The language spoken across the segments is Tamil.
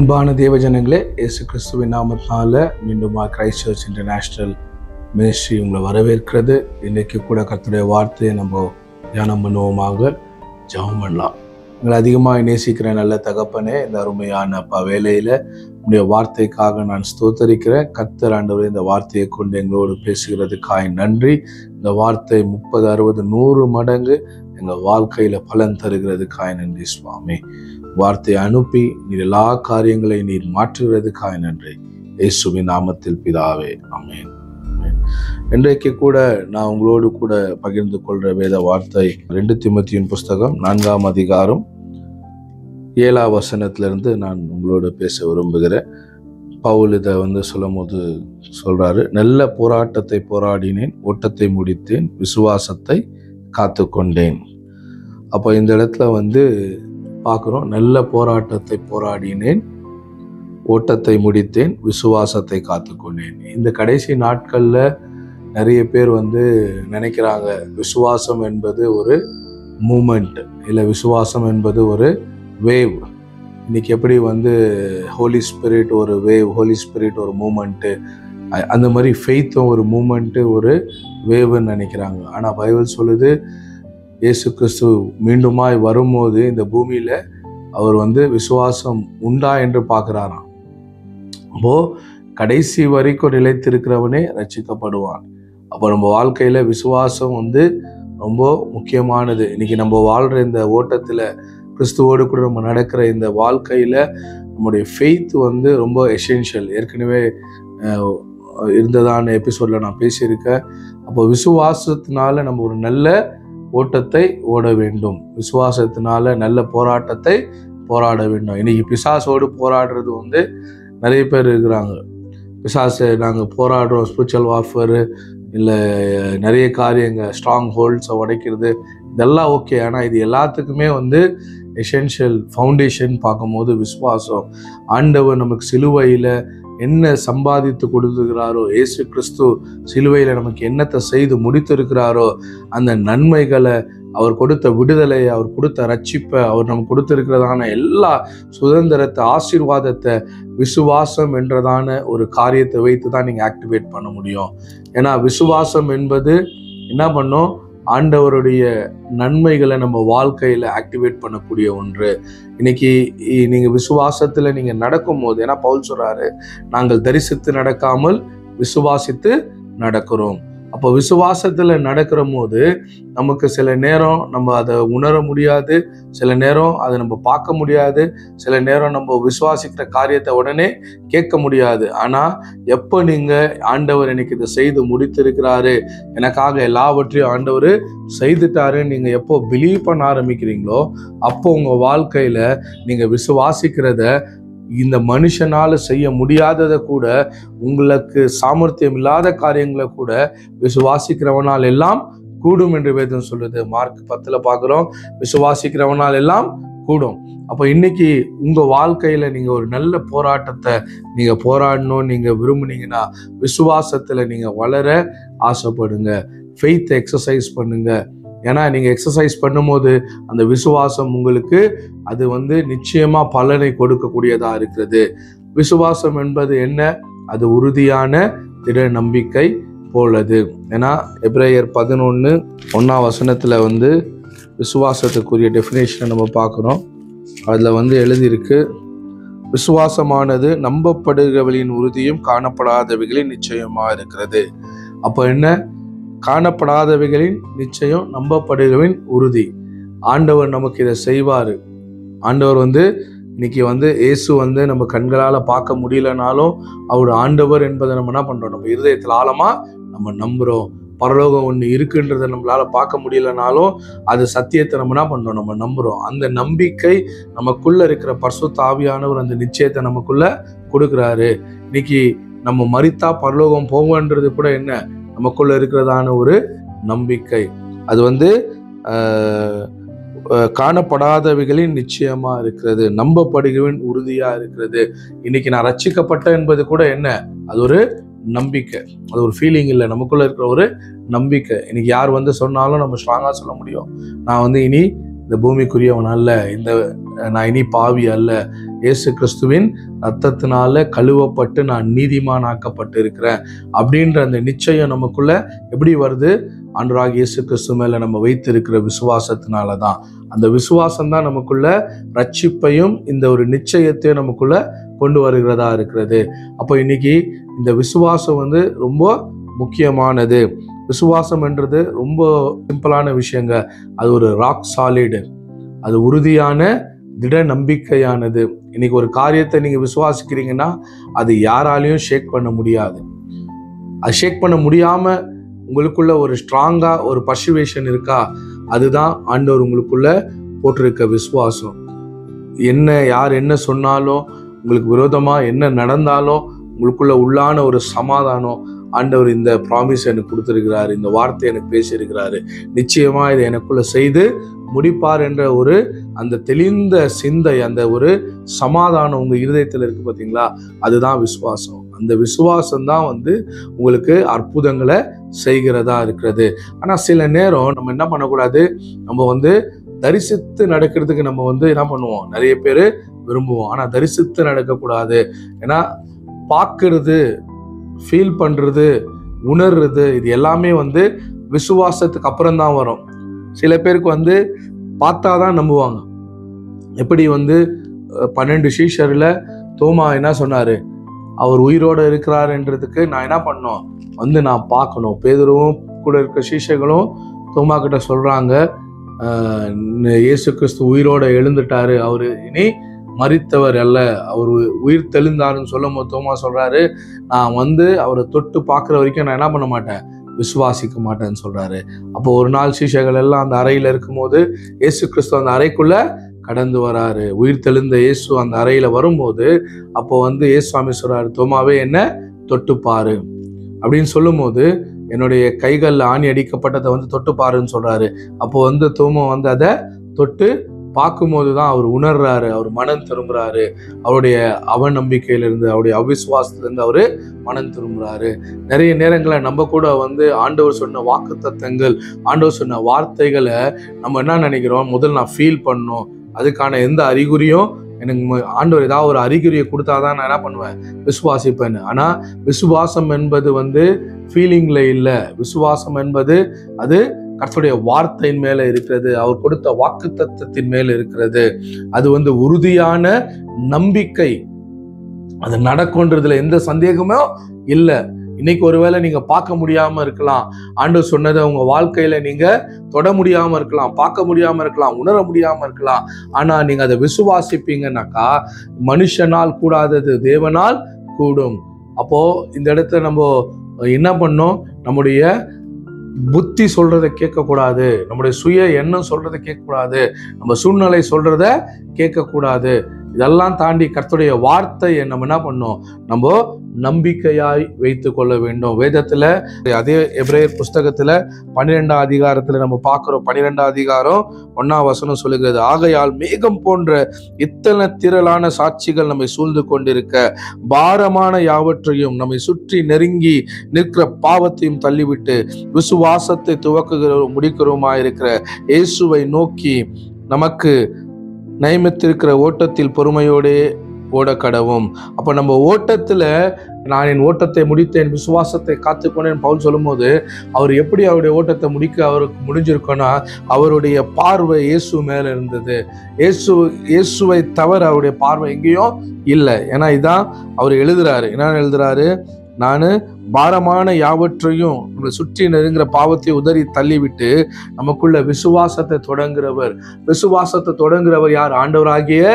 அன்பான தேவஜனங்களே, இயேசு கிறிஸ்துவின் நாமத்தினால மீண்டும் கிரைஸ்ட் சர்ச் இன்டர்நேஷ்னல் மினிஸ்ட்ரி உங்களை வரவேற்கிறது. இன்றைக்கு கூட கர்த்தருடைய வார்த்தையை நம்ம தியானம் பண்ணுவோமாக. ஜெபம் பண்ணலாம். உங்களை அதிகமாக நேசிக்கிற நல்ல தகப்பனே, இந்த அருமையான வேலையில் உங்களுடைய வார்த்தைக்காக நான் ஸ்தோத்தரிக்கிறேன். கர்த்தர் ஆண்டவரே, இந்த வார்த்தையை கொண்டு எங்களோடு பேசுகிறதுக்காய் நன்றி. இந்த வார்த்தை 30, 60, 100 மடங்கு எங்கள் வாழ்க்கையில் பலன் தருகிறதுக்காய் நன்றி சுவாமி. வார்த்தையை அனுப்பி நீர் எல்லா காரியங்களையும் நீர் மாற்றுகிறதுக்காக நன்றி. இயேசுவின் நாமத்தில் பிதாவே, ஆமென். இன்றைக்கு கூட நான் உங்களோடு கூட பகிர்ந்து கொள்கிற வேத வார்த்தை 2 தீமோத்தேயுவின் புஸ்தகம் 4ஆம் அதிகாரம் 7ஆம் வசனத்திலிருந்து நான் உங்களோடு பேச விரும்புகிறேன். பவுல் இதை சொல்லும் போது சொல்றாரு, நல்ல போராட்டத்தை போராடினேன், ஓட்டத்தை முடித்தேன், விசுவாசத்தை காத்து கொண்டேன். அப்போ இந்த இடத்துல பார்க்குறோம், நல்ல போராட்டத்தை போராடினேன், ஓட்டத்தை முடித்தேன், விசுவாசத்தை காத்துக்கொண்டேன். இந்த கடைசி நாட்களில் நிறைய பேர் நினைக்கிறாங்க விசுவாசம் என்பது ஒரு மூமெண்ட், இல்லை விசுவாசம் என்பது ஒரு வேவ். இன்னைக்கு எப்படி ஹோலி ஸ்பிரிட் ஒரு வேவ், ஹோலி ஸ்பிரிட் ஒரு மூமெண்ட்டு, அந்த மாதிரி ஃபெய்த்தும் ஒரு மூமெண்ட்டு, ஒரு வேவ்னு நினைக்கிறாங்க. ஆனால் பைபிள் சொல்லுது, இயேசு கிறிஸ்து மீண்டுமாய் வரும்போது இந்த பூமியில அவர் விசுவாசம் உண்டா என்று பார்க்கிறாராம். அப்போ கடைசி வரைக்கும் நிலைத்திருக்கிறவனே ரட்சிக்கப்படுவான். அப்போ நம்ம வாழ்க்கையில விசுவாசம் ரொம்ப முக்கியமானது. இன்னைக்கு நம்ம வாழ்ற இந்த ஓட்டத்துல, கிறிஸ்துவோடு கூட நம்ம நடக்கிற இந்த வாழ்க்கையில நம்முடைய ஃபெய்த் ரொம்ப எசென்ஷியல். ஏற்கனவே இருந்ததான எபிசோட்ல நான் பேசியிருக்கேன். அப்போ விசுவாசத்தினால நம்ம ஒரு நல்ல ஓட்டத்தை ஓட வேண்டும், விசுவாசத்தினால நல்ல போராட்டத்தை போராட வேண்டும். இன்னைக்கு பிசாசோடு போராடுறது நிறைய பேர் இருக்கிறாங்க. பிசாசை நாங்கள் போராடுறோம், ஸ்பிரிச்சுவல் வார்ஃபேரு, இல்லை நிறைய காரியங்கள், ஸ்ட்ராங் ஹோல்ட்ஸை உடைக்கிறது, இதெல்லாம் ஓகே. ஆனால் இது எல்லாத்துக்குமே எசென்ஷியல் ஃபவுண்டேஷன் பார்க்கும்போது விசுவாசம். ஆண்டவர் நமக்கு சிலுவையில் என்ன சம்பாதித்து கொடுத்துருக்கிறாரோ, இயேசு கிறிஸ்து சிலுவையில் நமக்கு என்னத்தை செய்து முடித்திருக்கிறாரோ, அந்த நன்மைகளை, அவர் கொடுத்த விடுதலையை, அவர் கொடுத்த ரட்சிப்பை, அவர் நமக்கு கொடுத்திருக்கிறதான எல்லா சுதந்திரத்தை, ஆசீர்வாதத்தை விசுவாசம் என்றதான ஒரு காரியத்தை வைத்து தான் நீங்கள் ஆக்டிவேட் பண்ண முடியும். ஏன்னா விசுவாசம் என்பது என்ன பண்ணும், ஆண்டவருடைய நன்மைகளை நம்ம வாழ்க்கையில் ஆக்டிவேட் பண்ணக்கூடிய ஒன்று. இன்னைக்கு நீங்கள் விசுவாசத்தில் நீங்கள் நடக்கும் போது, ஏன்னா பவுல் சொல்றாரு, நாங்கள் தரிசித்து நடக்காமல் விசுவாசித்து நடக்கிறோம். அப்போ விசுவாசத்தில் நடக்கிற போது நமக்கு சில நேரம் நம்ம அதை உணர முடியாது, சில நேரம் அதை நம்ம பார்க்க முடியாது, சில நேரம் நம்ம விசுவாசிக்கிற காரியத்தை உடனே கேட்க முடியாது. ஆனால் எப்போ நீங்கள் ஆண்டவர் எனக்கு இதை செய்து முடித்திருக்கிறாரு, எனக்காக எல்லாவற்றையும் ஆண்டவர் செய்துட்டாருன்னு நீங்கள் எப்போ பிலீவ் பண்ண ஆரம்பிக்கிறீங்களோ, அப்போ உங்கள் வாழ்க்கையில் நீங்கள் விசுவாசிக்கிறத, இந்த மனுஷனால செய்ய முடியாததை கூட, உங்களுக்கு சாமர்த்தியம் இல்லாத காரியங்களை கூட விசுவாசிக்கிறவனால் எல்லாம் கூடும் என்று வேதம் சொல்லுது. மார்க் 10 பார்க்குறோம், விசுவாசிக்கிறவனால் எல்லாம் கூடும். அப்போ இன்னைக்கு உங்க வாழ்க்கையில நீங்க ஒரு நல்ல போராட்டத்தை நீங்க போராடணும் நீங்க விரும்புனீங்கன்னா, விசுவாசத்துல நீங்க வளர ஆசைப்படுங்க, ஃபெய்த்தை எக்ஸசைஸ் பண்ணுங்க. ஏன்னா நீங்க எக்ஸசைஸ் பண்ணும்போது அந்த விசுவாசம் உங்களுக்கு அது நிச்சயமா பலனை கொடுக்கக்கூடியதா இருக்கிறது. விசுவாசம் என்பது என்ன? அது உறுதியான திட நம்பிக்கை போலது. ஏன்னா எபிரேயர் 11:1 வசனத்துல விசுவாசத்துக்குரிய டெஃபினேஷனை நம்ம பார்க்குறோம். அதுல எழுதியிருக்கு, விசுவாசமானது நம்பப்படுகிறவர்களின் உறுதியும் காணப்படாதவைகளின் நிச்சயமா இருக்கிறது. அப்போ என்ன? காணப்படாதவைகளின் நிச்சயம், நம்பப்படுகிறவின் உறுதி. ஆண்டவர் நமக்கு இதை செய்வாரு. ஆண்டவர் இன்னைக்கு இயேசு நம்ம கண்களால் பார்க்க முடியலனாலும் அவர் ஆண்டவர் என்பதை நம்ம என்ன பண்றோம், நம்ம இருதயத்தில் ஆழமா நம்ம நம்புறோம். பரலோகம் ஒன்று இருக்குன்றதை நம்மளால பார்க்க முடியலனாலும் அது சத்தியத்தை நம்ம என்ன பண்றோம், நம்ம நம்புறோம். அந்த நம்பிக்கை நமக்குள்ள இருக்கிற பரிசுத்த ஆவியானவர் அந்த நிச்சயத்தை நமக்குள்ள கொடுக்குறாரு. இன்னைக்கு நம்ம மரித்தா பரலோகம் போவோன்றது கூட என்ன, நமக்குள்ள இருக்கிறதான ஒரு நம்பிக்கை. அது காணப்படாதவைகளின் நிச்சயமா இருக்கிறது, நம்பப்படுகிறவன் உறுதியா இருக்கிறது. இன்னைக்கு நான் ரட்சிக்கப்பட்ட என்பது கூட என்ன, அது ஒரு நம்பிக்கை, அது ஒரு ஃபீலிங் இல்லை, நமக்குள்ள இருக்கிற ஒரு நம்பிக்கை. இன்னைக்கு யார் சொன்னாலும் நம்ம ஸ்ட்ராங்கா சொல்ல முடியும், நான் இனி இந்த பூமிக்குரியவன் அல்ல, நான் இனி பாவி அல்ல, இயேசு கிறிஸ்துவின் ரத்தத்தினால கழுவப்பட்டு நான் நீதிமானாக்கப்பட்டு இருக்கிறேன் அப்படின்ற அந்த நிச்சயம் நமக்குள்ள எப்படி வருது? ஆண்டவராகிய இயேசு கிறிஸ்து மேல நம்ம வைத்திருக்கிற விசுவாசத்தினால தான். அந்த விசுவாசம் தான் நமக்குள்ள ரட்சிப்பையும் இந்த ஒரு நிச்சயத்தையும் நமக்குள்ள கொண்டு வருகிறதா இருக்கிறது. அப்போ இன்னைக்கு இந்த விசுவாசம் ரொம்ப முக்கியமானது. விசுவாசம் என்றது ரொம்ப சிம்பிளான விஷயங்க. அது ஒரு ராக் சாலிடு, அது உறுதியான திட நம்பிக்கையானது. இன்னைக்கு ஒரு காரியத்தை நீங்க விசுவாசிக்கிறீங்கன்னா அது யாராலையும் ஷேக் பண்ண முடியாது. அது ஷேக் பண்ண முடியாம உங்களுக்குள்ள ஒரு ஸ்ட்ராங்கா ஒரு பர்சுவேஷன் இருக்கா? அதுதான் ஆண்டவர் உங்களுக்குள்ள போட்டிருக்க விசுவாசம். யார் என்ன சொன்னாலும், உங்களுக்கு விரோதமா என்ன நடந்தாலும் உங்களுக்குள்ள உள்ளான ஒரு சமாதானம், ஆண்டவர் இந்த ப்ராமிஸ் எனக்கு கொடுத்திருக்கிறாரு, இந்த வார்த்தை எனக்கு பேசியிருக்கிறாரு, நிச்சயமா இதை எனக்குள்ள செய்து முடிப்பார் என்ற ஒரு அந்த தெளிந்த சிந்தை, அந்த ஒரு சமாதானம் உங்க இருதயத்துல இருக்கு பார்த்தீங்களா? அதுதான் விசுவாசம். அந்த விசுவாசம் தான் உங்களுக்கு அற்புதங்களை செய்கிறதா இருக்கிறது. ஆனா சில நேரம் நம்ம என்ன பண்ணக்கூடாது, நம்ம தரிசித்து நடக்கிறதுக்கு நம்ம என்ன பண்ணுவோம், நிறைய பேர் விரும்புவோம். ஆனா தரிசித்து நடக்கக்கூடாது. ஏன்னா பார்க்கறது, ஃபீல் பண்றது, உணர்றது, இது எல்லாமே விசுவாசத்துக்கு அப்புறம் தான் வரும். சில பேருக்கு பார்த்தாதான் நம்புவாங்க. எப்படி 12 சீஷர்ல தோமா என்ன சொன்னாரு, அவர் உயிரோட இருக்கிறாருன்றதுக்கு நான் என்ன பண்ணோம், நான் பார்க்கணும். பேதுருவும் கூட இருக்க சீஷர்களும் தோமா கிட்ட சொல்றாங்க, இயேசு கிறிஸ்து உயிரோட எழுந்துட்டாரு, அவரு இனி மரித்தவர் அல்ல, அவர் உயிர் தெளிந்தாருன்னு சொல்லும் போது தோமா சொல்றாரு, நான் அவரை தொட்டு பார்க்குற வரைக்கும் நான் என்ன பண்ண மாட்டேன், விசுவாசிக்க மாட்டேன்னு சொல்றாரு. அப்போ ஒரு நாள் சீஷர்கள் எல்லாம் அந்த அறையில இருக்கும்போது இயேசு கிறிஸ்து அந்த அறைக்குள்ள கடந்து வராரு. உயிர் தெளிந்த இயேசு அந்த அறையில வரும்போது அப்போ இயேசுவாமி சொல்றாரு, தோமாவே என்ன தொட்டு பாரு அப்படின்னு சொல்லும் போது, என்னுடைய கைகள்ல ஆணி அடிக்கப்பட்டதை தொட்டு பாருன்னு சொல்றாரு. அப்போ தோமா அதை தொட்டு பார்க்கும்போது தான் அவர் உணர்றாரு, அவர் மனம் திரும்புறாரு, அவருடைய அவநம்பிக்கையிலிருந்து, அவருடைய அவிசுவாசத்திலிருந்து அவரு மனம் திரும்புறாரு. நிறைய நேரங்களில் நம்ம கூட ஆண்டவர் சொன்ன வாக்கு தத்தங்கள், ஆண்டவர் சொன்ன வார்த்தைகளை நம்ம என்ன நினைக்கிறோம், முதல்ல நான் ஃபீல் பண்ணணும், அதுக்கான எந்த அறிகுறியும் எனக்கு ஆண்டவர் ஏதாவது ஒரு அறிகுறியை கொடுத்தாதான் நான் என்ன பண்ணுவேன், விசுவாசிப்பேன். ஆனா விசுவாசம் என்பது ஃபீலிங்ல இல்லை. விசுவாசம் என்பது அது கர்த்தருடைய வார்த்தையின் மேல இருக்கிறது, அவர் கொடுத்த வாக்கு தத்தத்தின் மேல இருக்கிறது. அது உறுதியான நம்பிக்கை. அது நடக்கும்ன்றதுல எந்த சந்தேகமும் இல்லை. இன்னைக்கு ஒருவேளை நீங்க பார்க்க முடியாம இருக்கலாம், ஆண்டவர் சொன்னதை உங்க வாழ்க்கையில நீங்க தொட முடியாம இருக்கலாம், பார்க்க முடியாம இருக்கலாம், உணர முடியாம இருக்கலாம். ஆனா நீங்க அதை விசுவாசிப்பீங்கன்னாக்கா, மனுஷனால் கூடாதது தேவனால் கூடும். அப்போ இந்த இடத்துல நம்ம என்ன பண்ணோம், நம்முடைய புத்தி சொல்றதை கேட்கக்கூடாது, நம்முடைய சுய எண்ணம் சொல்றதை கேட்கக்கூடாது, நம்ம சூழ்நிலை சொல்றத கேட்கக்கூடாது. இதெல்லாம் தாண்டி கர்த்தருடைய வார்த்தையை நம்ம என்ன பண்ணோம், நம்ம நம்பிக்கையாய் வைத்து கொள்ள வேண்டும். வேதத்துல அதே எபிரேயர் புஸ்தகத்துல 12ஆம் அதிகாரத்துல நம்ம பார்க்கிறோம். 12ஆம் அதிகாரம் 1ஆம் வசனம் சொல்லுகிறது, ஆகையால் மேகம் போன்ற இத்தனை திரளான சாட்சிகள் நம்மை சூழ்ந்து கொண்டிருக்க, பாரமான யாவற்றையும் நம்மை சுற்றி நெருங்கி நிற்கிற பாவத்தையும் தள்ளிவிட்டு விசுவாசத்தை துவக்குகிறோம் முடிக்கிறோமாயிருக்கிற இயேசுவை நோக்கி நமக்கு நியமித்திருக்கிற ஓட்டத்தில் பொறுமையோடே ஓடக்கடவும். அப்ப நம்ம ஓட்டத்துல, நான் என் ஓட்டத்தை முடித்தேன், விசுவாசத்தை காத்துக்கொண்டேன் பவுல் சொல்லும் போது, அவர் எப்படி அவருடைய ஓட்டத்தை முடிக்க அவருக்கு முடிஞ்சிருக்கோன்னா, அவருடைய பார்வை இயேசு மேல இருந்தது. இயேசுவை தவிர அவருடைய பார்வை எங்கேயும் இல்லை. ஏன்னா இதான் அவர் எழுதுறாரு. என்ன எழுதுறாரு, நான் பாரமான யாவற்றையும் நம்மளை சுற்றி நெருங்கிற பாவத்தை உதறி தள்ளிவிட்டு நமக்குள்ள விசுவாசத்தை தொடங்குறவர் யார், ஆண்டவராகிய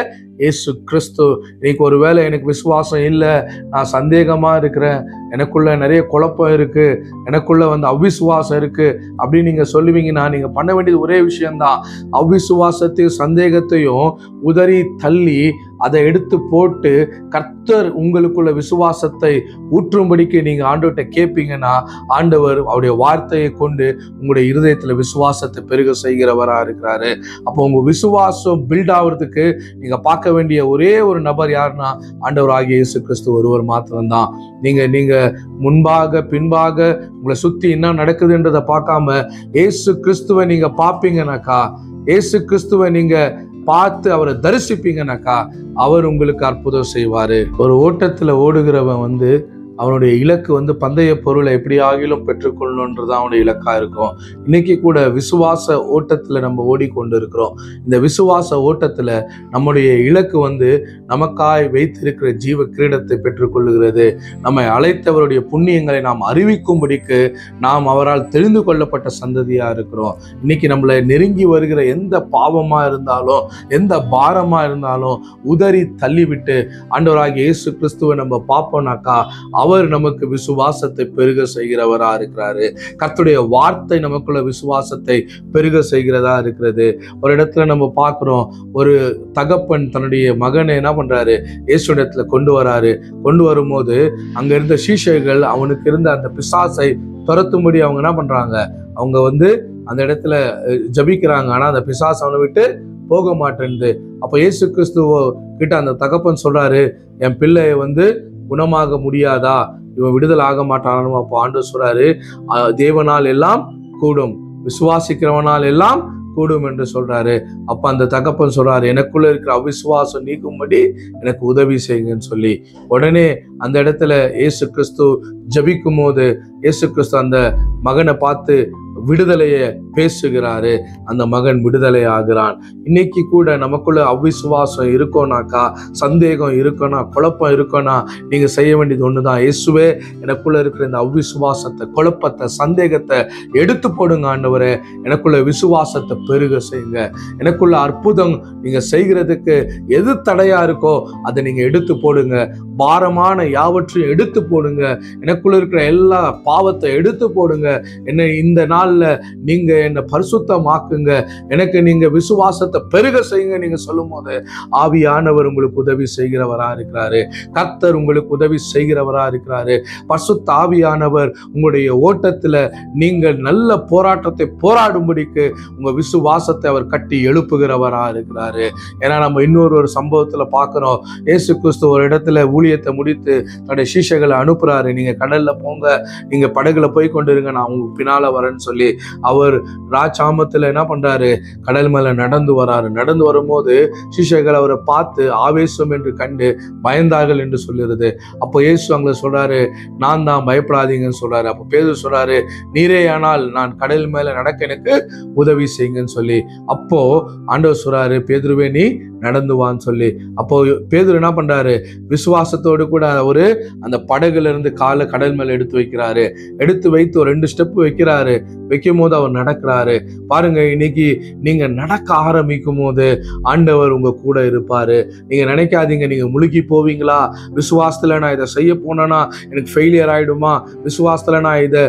இயேசு கிறிஸ்து. இன்னைக்கு ஒருவேளை எனக்கு விசுவாசம் இல்லை, நான் சந்தேகமா இருக்கிறேன், எனக்குள்ள நிறைய குழப்பம் இருக்கு, எனக்குள்ள அவ்விசுவாசம் இருக்கு அப்படின்னு நீங்க சொல்லுவீங்கன்னா, நீங்க பண்ண வேண்டியது ஒரே விஷயம்தான், அவ்விசுவாசத்தையும் சந்தேகத்தையும் உதறி தள்ளி அதை எடுத்து போட்டு கர்த்தர் உங்களுக்குள்ள விசுவாசத்தை ஊற்றும்படிக்கு நீங்க ஆண்டவர்கிட்ட கேட்பீங்கன்னா, ஆண்டவர் அவருடைய வார்த்தையை கொண்டு உங்களுடைய இருதயத்துல விசுவாசத்தை பெருக செய்கிறவரா இருக்கிறாரு. அப்போ உங்க விசுவாசம் பில்ட் ஆகுறதுக்கு நீங்க பார்க்க வேண்டிய ஒரே ஒரு நபர் யாருன்னா, ஆண்டவர் ஆகிய இயேசு கிறிஸ்து ஒருவர் மாத்திரம்தான். நீங்க முன்பாக பின்பாக உங்களை சுத்தி என்ன நடக்குதுன்றதை பார்க்காம இயேசு கிறிஸ்துவை நீங்க பார்ப்பீங்கன்னாக்கா, இயேசு கிறிஸ்துவை நீங்க பார்த்து அவரை தரிசிப்பீங்கன்னாக்கா அவர் உங்களுக்கு அற்புதம் செய்வாரு. ஒரு ஓட்டத்துல ஓடுகிறவன் அவனுடைய இலக்கு பந்தய பொருளை எப்படி ஆகிலும் பெற்றுக்கொள்ளணுன்றதான் அவனுடைய இலக்கா இருக்கும். இன்னைக்கு கூட விசுவாச ஓட்டத்துல நம்ம ஓடிக்கொண்டு இருக்கிறோம். இந்த விசுவாச ஓட்டத்துல நம்முடைய இலக்கு நமக்காய் வைத்திருக்கிற ஜீவ கிரீடத்தை பெற்றுக்கொள்ளுகிறது. நம்மை அழைத்தவருடைய புண்ணியங்களை நாம் அறிவிக்கும்படிக்கு நாம் அவரால் தெரிந்து கொள்ளப்பட்ட சந்ததியா இருக்கிறோம். இன்னைக்கு நம்மளை நெருங்கி வருகிற எந்த பாவமா இருந்தாலும், எந்த பாரமா இருந்தாலும் உதறி தள்ளிவிட்டு ஆண்டவராகிய இயேசு கிறிஸ்துவை நம்ம பார்ப்போம்னாக்கா அவர் நமக்கு விசுவாசத்தை பெருக செய்கிறவரா இருக்கிறாரு. கர்த்தருடைய வார்த்தை நமக்குள்ள விசுவாசத்தை பெருக செய்கிறதா இருக்கிறது. ஒரு இடத்துல நம்ம பார்க்கிறோம், ஒரு தகப்பன் தன்னுடைய மகனை என்ன பண்றாரு, இயேசுவிடத்துல கொண்டு வராரு. கொண்டு வரும்போது அங்க இருந்த சீஷைகள் அவனுக்கு இருந்த அந்த பிசாசை துரத்தும்படி அவங்க என்ன பண்றாங்க, அவங்க அந்த இடத்துல ஜபிக்கிறாங்க. ஆனா அந்த பிசாசு அவனை விட்டு போக மாட்டேன்து. அப்ப இயேசு கிறிஸ்துவ கிட்ட அந்த தகப்பன் சொல்றாரு, என் பிள்ளைய குணமாக முடியாதா, இவன் விடுதலை ஆக மாட்டானோ? அப்போ ஆண்டவர் சொல்றாரு, தேவனால் எல்லாம் கூடும், விசுவாசிக்கிறவனால் எல்லாம் கூடும் என்று சொல்றாரு. அப்ப அந்த தகப்பன் சொல்றாரு, எனக்குள்ள இருக்கிற அவிசுவாசம் நீக்கும்படி எனக்கு உதவி செய்யுங்கன்னு சொல்லி உடனே அந்த இடத்துல இயேசு கிறிஸ்து ஜபிக்கும் போது இயேசு கிறிஸ்து அந்த மகனை பார்த்து விடுதலையை பேசுகிறாரு. அந்த மகன் விடுதலை ஆகிறான். இன்னைக்கு கூட நமக்குள்ள அவிசுவாசம் இருக்கோனாக்கா, சந்தேகம் இருக்கோனா, குழப்பம் இருக்கோனா, நீங்க செய்ய வேண்டியது ஒண்ணுதான், இயேசுவே எனக்குள்ள இருக்கிற இந்த அவிசுவாசத்தை, குழப்பத்தை, சந்தேகத்தை எடுத்து போடுங்க ஆண்டவரே. எனக்குள்ள விசுவாசத்தை பெருக செய்யுங்க. எனக்குள்ள அற்புதம் நீங்க செய்கிறதுக்கு எது தடையா இருக்கோ அதை நீங்க எடுத்து போடுங்க. பாரமான யாவற்றையும் எடுத்து போடுங்க. எனக்குள்ள இருக்கிற எல்லா பாவத்தை எடுத்து போடுங்க. என்னை இந்த நாள்ல நீங்க என்னை பரிசுத்தமாக்குங்க. எனக்கு நீங்க விசுவாசத்தை பெருக செய்யுங்க. நீங்க சொல்லும் போது ஆவியானவர் உங்களுக்கு உதவி செய்கிறவரா இருக்கிறாரு. கர்த்தர் உங்களுக்கு உதவி செய்கிறவரா இருக்கிறாரு. பரிசுத்த ஆவியானவர் உங்களுடைய ஓட்டத்துல நீங்கள் நல்ல போராட்டத்தை போராடும்படிக்கு உங்க விசுவாசத்தை அவர் கட்டி எழுப்புகிறவரா இருக்கிறாரு. ஏன்னா நம்ம இன்னொரு சம்பவத்துல பார்க்கிறோம், இயேசு கிறிஸ்து ஒரு இடத்துல ஊழியத்தை முடித்து தன்னுடைய சீஷைகளை அனுப்புறாரு. நீங்க கடல்ல போங்க, நீங்க படகுல போய் கொண்டிருங்க, நான் உங்களுக்கு பின்னால வரேன்னு சொல்லி அவர் ராஜாமத்துல என்ன பண்றாரு, கடல் மேல நடந்து வராரு. நடந்து வரும்போது சீஷைகள் அவரை பார்த்து ஆவேசம் என்று கண்டு பயந்தார்கள் என்று சொல்லுறது. அப்போ இயேசு அங்க சொல்றாரு, நான் தான், பயப்படாதீங்கன்னு சொல்றாரு. அப்போ பேதுரு சொல்றாரு, நீரே ஆனால் நான் கடல் மேல நடக்க எனக்கு உதவி செய்யுங்கன்னு சொல்லி. அப்போ ஆண்டவர் சொல்றாரு, பேதுருவே நீ நடந்து வான்னு சொல்லி. அப்போ பேதுரு என்ன பண்றாரு, விசுவாசத்தோடு கூட அந்த படகுல இருந்து காலை கடல் மேல எடுத்து வைக்கிறாரு. எடுத்து வைத்து ஒரு 2 ஸ்டெப் வைக்கிறாரு. வைக்கும் போது அவர் நடக்கிறாரு. பாருங்க, இன்னைக்கு நீங்க நடக்க ஆரம்பிக்கும் போது ஆண்டவர் உங்க கூட இருப்பாரு. நீங்க நினைக்காதீங்க நீங்க முழுகி போவீங்களா, விசுவாசத்துல நான் இதை செய்ய போனேன்னா எனக்கு ஃபெயிலியர் ஆயிடுமா, விசுவாசத்துல நான் இதை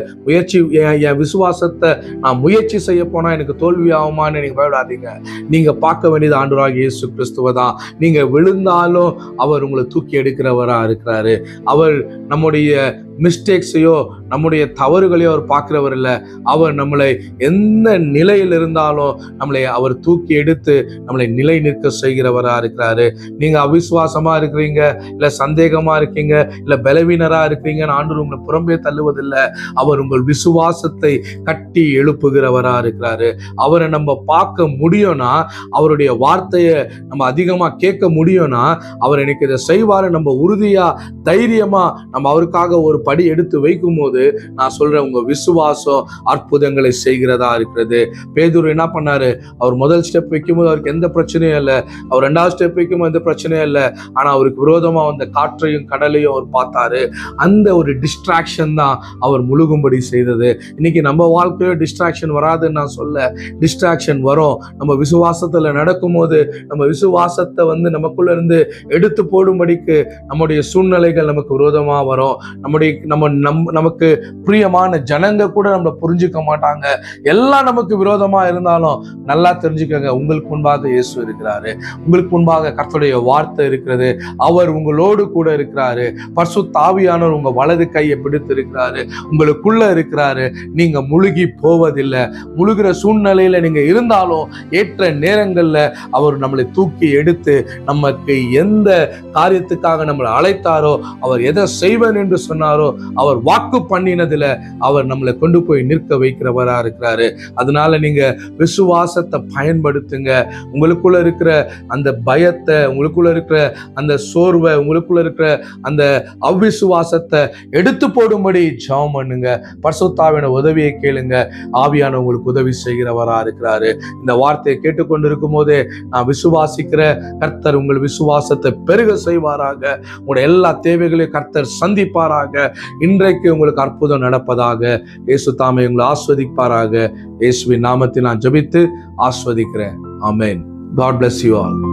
என் விசுவாசத்தை நான் முயற்சி செய்ய போனா எனக்கு தோல்வி ஆகுமான்னு நீங்க பயப்படாதீங்க. நீங்க பார்க்க வேண்டியது ஆண்டவராகிய இயேசு கிறிஸ்துவ தான். நீங்க விழுந்தாலும் அவர் உங்களை தூக்கி எடுக்கிறவரா இருக்கிறாரு. அவர் நம்முடைய மிஸ்டேக்ஸையோ நம்முடைய தவறுகளையோ அவர் பார்க்கிறவர் இல்லை. அவர் நம்மளை எந்த நிலையில் இருந்தாலும் நம்மளை அவர் தூக்கி எடுத்து நம்மளை நிலை நிற்க செய்கிறவரா இருக்கிறாரு. நீங்க அவிசுவாசமா இருக்கிறீங்க, இல்ல சந்தேகமா இருக்கீங்க, இல்ல பலவீனரா இருக்கிறீங்கன்னு ஆண்டவர் உங்களை புறம்பே தள்ளுவதில்லை. அவர் உங்கள் விசுவாசத்தை கட்டி எழுப்புகிறவரா இருக்கிறாரு. அவரை நம்ம பார்க்க முடியும்னா, அவருடைய வார்த்தையை நம்ம அதிகமா கேட்க முடியும்னா, அவர் எனக்கு இதை செய்வாரு நம்ம உறுதியா தைரியமா நம்ம அவருக்காக ஒரு படி எடுத்து வைக்கும் போது நான் சொல்றேன், உங்க விசுவாசம் அற்புதங்களை செய்கிறதா இருக்கிறது. பேதுரு என்ன பண்ணாரு, அவர் முதல் ஸ்டெப் வைக்கும் போது அவருக்கு எந்த பிரச்சனையும் இல்லை. அவர் 2வது ஸ்டெப் வைக்கும் போது எந்த பிரச்சனையும் இல்லை. ஆனா அவருக்கு விரோதமா வந்த காற்றையும் கடலையும் அவர் பார்த்தாரு. அந்த ஒரு டிஸ்ட்ராக்ஷன் தான் அவர் முழுகும்படி செய்தது. இன்னைக்கு நம்ம வாழ்க்கையில டிஸ்ட்ராக்ஷன் வராதுன்னு நான் சொல்ல, டிஸ்ட்ராக்ஷன் வரும். நம்ம விசுவாசத்துல நடக்கும் போது நம்ம விசுவாசத்தை நமக்குள்ள இருந்து எடுத்து போடும்படிக்கு நம்முடைய சூழ்நிலைகள் நமக்கு விரோதமா வரும். நமக்கு பிரியமான ஜனங்க கூட நம்மளை புரிஞ்சுக்க மாட்டாங்க. எல்லாம் நமக்கு விரோதமா இருந்தாலும் நல்லா தெரிஞ்சுக்கங்க, உங்களுக்கு முன்பாக இயேசு இருக்கிறாரு. உங்களுக்கு முன்பாக கர்த்தருடைய வார்த்தை இருக்கிறது. அவர் உங்களோடு கூட இருக்கிறாரு. பரிசுத்த ஆவியானவர் உங்க வலது கையை பிடித்து இருக்கிறாரு, உங்களுக்குள்ள இருக்கிறாரு. நீங்க முழுகி போவதில்லை. முழுகிற சூழ்நிலையில நீங்க இருந்தாலும் ஏற்ற நேரங்கள்ல அவர் நம்மளை தூக்கி எடுத்து நமக்கு எந்த காரியத்துக்காக நம்மளை அழைத்தாரோ, அவர் எதை செய்வேன் என்று சொன்னாரோ அவர் வாக்கு பண்ணினதுல அவர் நம்மளை கொண்டு போய் நிற்க வைக்கிறவரா இருக்கிறாரு. அதனால நீங்க விசுவாசத்தை பயன்படுத்துங்க. உங்களுக்குள்ள இருக்கிற அந்த பயத்தை, உங்களுக்குள்ள இருக்கிற அந்த சோர்வை, உங்களுக்குள்ள இருக்கிற அந்த அவ்விசுவாசத்தை எடுத்து போடும்படி ஜெபம் பண்ணுங்க. பரிசுத்தாவியான உதவியை கேளுங்க. ஆவியான உங்களுக்கு உதவி செய்கிறவரா இருக்கிறாரு. இந்த வார்த்தையை கேட்டுக்கொண்டிருக்கும் போதே நான் விசுவாசிக்கிற கர்த்தர் உங்கள் விசுவாசத்தை பெருக செய்வாராக. உங்களுடைய எல்லா தேவைகளையும் கர்த்தர் சந்திப்பாராக. இன்றைக்கு உங்களுக்கு அற்புதம் நடப்பதாக. இயேசு தாமே உங்களை ஆஸ்வதிப்பாராக. இயேசுவின் நாமத்தில் நான் ஜெபித்து ஆஸ்வதிக்கிறேன். ஆமென். God bless you all.